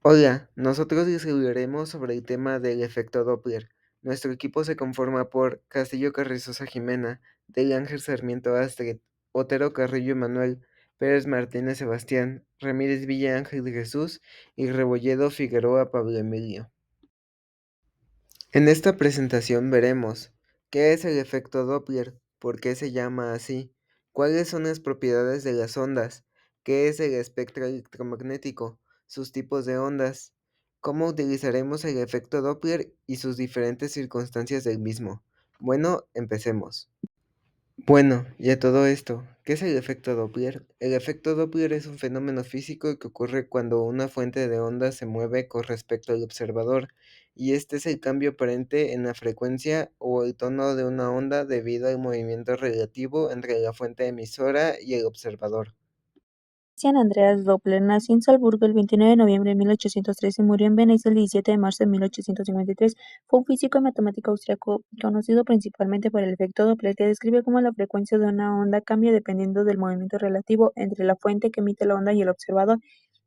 Hola, nosotros discutiremos sobre el tema del efecto Doppler. Nuestro equipo se conforma por Castillo Carrizosa Jimena, Del Ángel Sarmiento Astrid, Otero Carrillo Emanuel, Pérez Martínez Sebastián, Ramírez Villa Ángel de Jesús y Rebolledo Figueroa Pablo Emilio. En esta presentación veremos qué es el efecto Doppler, por qué se llama así, cuáles son las propiedades de las ondas, qué es el espectro electromagnético, sus tipos de ondas, cómo utilizaremos el efecto Doppler y sus diferentes circunstancias del mismo. Bueno, empecemos. Bueno, y a todo esto, ¿qué es el efecto Doppler? El efecto Doppler es un fenómeno físico que ocurre cuando una fuente de ondas se mueve con respecto al observador, y este es el cambio aparente en la frecuencia o el tono de una onda debido al movimiento relativo entre la fuente emisora y el observador. Christian Andreas Doppler nació en Salzburgo el 29 de noviembre de 1813 y murió en Venecia el 17 de marzo de 1853. Fue un físico y matemático austriaco conocido principalmente por el efecto Doppler, que describe cómo la frecuencia de una onda cambia dependiendo del movimiento relativo entre la fuente que emite la onda y el observador.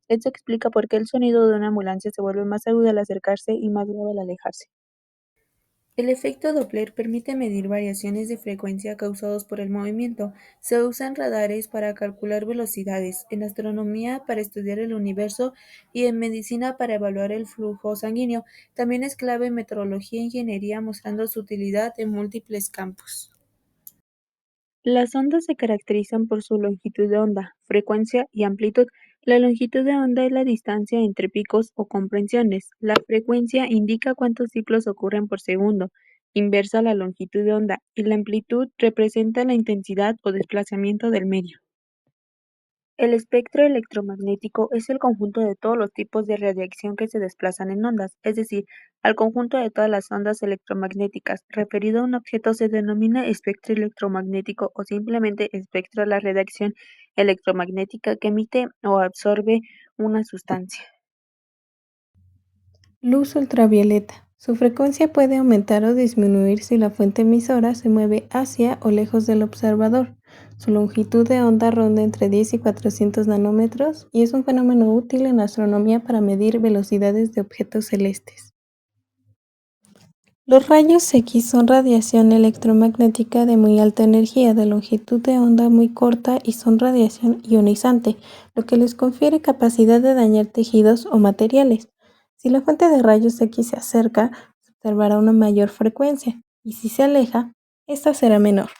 Esto explica por qué el sonido de una ambulancia se vuelve más agudo al acercarse y más grave al alejarse. El efecto Doppler permite medir variaciones de frecuencia causados por el movimiento. Se usa en radares para calcular velocidades, en astronomía para estudiar el universo y en medicina para evaluar el flujo sanguíneo. También es clave en meteorología e ingeniería, mostrando su utilidad en múltiples campos. Las ondas se caracterizan por su longitud de onda, frecuencia y amplitud. La longitud de onda es la distancia entre picos o comprensiones. La frecuencia indica cuántos ciclos ocurren por segundo, inversa a la longitud de onda, y la amplitud representa la intensidad o desplazamiento del medio. El espectro electromagnético es el conjunto de todos los tipos de radiación que se desplazan en ondas, es decir, al conjunto de todas las ondas electromagnéticas. Referido a un objeto se denomina espectro electromagnético o simplemente espectro a la radiación electromagnética que emite o absorbe una sustancia. Luz ultravioleta. Su frecuencia puede aumentar o disminuir si la fuente emisora se mueve hacia o lejos del observador. Su longitud de onda ronda entre 10 y 400 nanómetros y es un fenómeno útil en astronomía para medir velocidades de objetos celestes. Los rayos X son radiación electromagnética de muy alta energía, de longitud de onda muy corta y son radiación ionizante, lo que les confiere capacidad de dañar tejidos o materiales. Si la fuente de rayos X se acerca, se observará una mayor frecuencia, y si se aleja, esta será menor.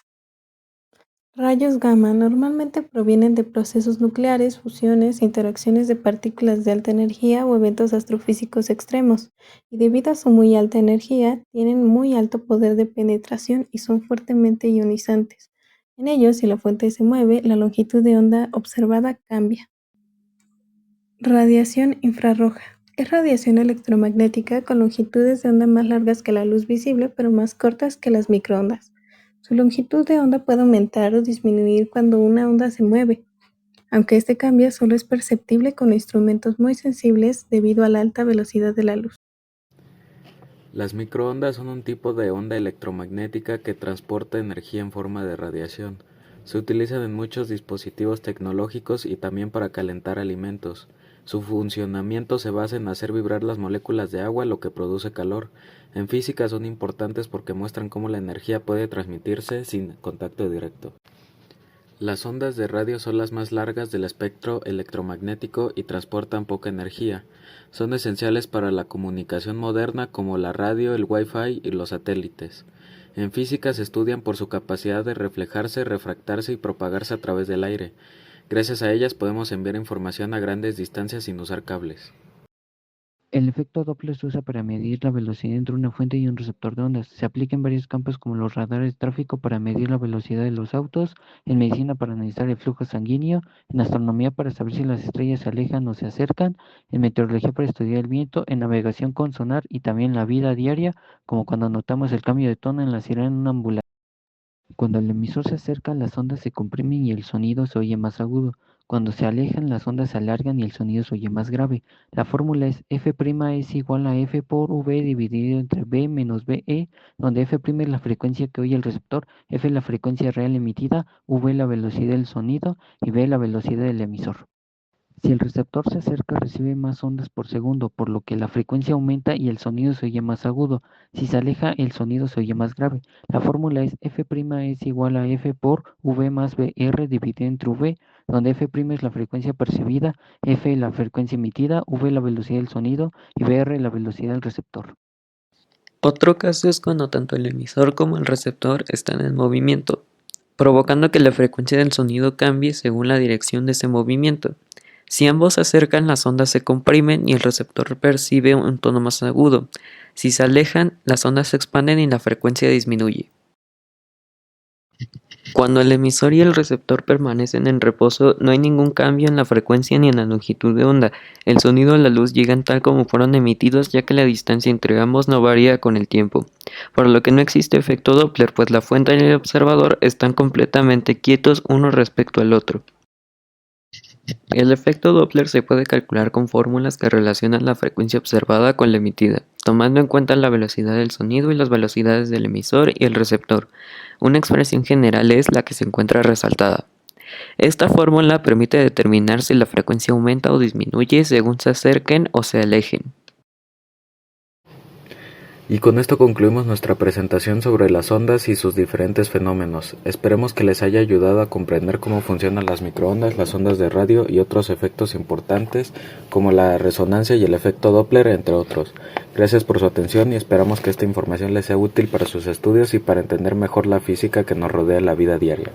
Rayos gamma normalmente provienen de procesos nucleares, fusiones, interacciones de partículas de alta energía o eventos astrofísicos extremos, y debido a su muy alta energía, tienen muy alto poder de penetración y son fuertemente ionizantes. En ellos, si la fuente se mueve, la longitud de onda observada cambia. Radiación infrarroja. Es radiación electromagnética con longitudes de onda más largas que la luz visible, pero más cortas que las microondas. Su longitud de onda puede aumentar o disminuir cuando una onda se mueve, aunque este cambio solo es perceptible con instrumentos muy sensibles debido a la alta velocidad de la luz. Las microondas son un tipo de onda electromagnética que transporta energía en forma de radiación. Se utilizan en muchos dispositivos tecnológicos y también para calentar alimentos. Su funcionamiento se basa en hacer vibrar las moléculas de agua, lo que produce calor. En física son importantes porque muestran cómo la energía puede transmitirse sin contacto directo. Las ondas de radio son las más largas del espectro electromagnético y transportan poca energía. Son esenciales para la comunicación moderna como la radio, el Wi-Fi y los satélites. En física se estudian por su capacidad de reflejarse, refractarse y propagarse a través del aire. Gracias a ellas podemos enviar información a grandes distancias sin usar cables. El efecto Doppler se usa para medir la velocidad entre una fuente y un receptor de ondas. Se aplica en varios campos como los radares de tráfico para medir la velocidad de los autos, en medicina para analizar el flujo sanguíneo, en astronomía para saber si las estrellas se alejan o se acercan, en meteorología para estudiar el viento, en navegación con sonar y también en la vida diaria, como cuando notamos el cambio de tono en la sirena en una ambulancia. Cuando el emisor se acerca, las ondas se comprimen y el sonido se oye más agudo. Cuando se alejan, las ondas se alargan y el sonido se oye más grave. La fórmula es F' es igual a F por V dividido entre B menos BE, donde F' es la frecuencia que oye el receptor, F es la frecuencia real emitida, V la velocidad del sonido y B la velocidad del emisor. Si el receptor se acerca, recibe más ondas por segundo, por lo que la frecuencia aumenta y el sonido se oye más agudo. Si se aleja, el sonido se oye más grave. La fórmula es F' es igual a F por V más BR dividido entre V, donde F' es la frecuencia percibida, F la frecuencia emitida, V la velocidad del sonido y BR la velocidad del receptor. Otro caso es cuando tanto el emisor como el receptor están en movimiento, provocando que la frecuencia del sonido cambie según la dirección de ese movimiento. Si ambos se acercan, las ondas se comprimen y el receptor percibe un tono más agudo. Si se alejan, las ondas se expanden y la frecuencia disminuye. Cuando el emisor y el receptor permanecen en reposo, no hay ningún cambio en la frecuencia ni en la longitud de onda. El sonido y la luz llegan tal como fueron emitidos, ya que la distancia entre ambos no varía con el tiempo, por lo que no existe efecto Doppler, pues la fuente y el observador están completamente quietos uno respecto al otro. El efecto Doppler se puede calcular con fórmulas que relacionan la frecuencia observada con la emitida, tomando en cuenta la velocidad del sonido y las velocidades del emisor y el receptor. Una expresión general es la que se encuentra resaltada. Esta fórmula permite determinar si la frecuencia aumenta o disminuye según se acerquen o se alejen. Y con esto concluimos nuestra presentación sobre las ondas y sus diferentes fenómenos. Esperemos que les haya ayudado a comprender cómo funcionan las microondas, las ondas de radio y otros efectos importantes como la resonancia y el efecto Doppler, entre otros. Gracias por su atención y esperamos que esta información les sea útil para sus estudios y para entender mejor la física que nos rodea en la vida diaria.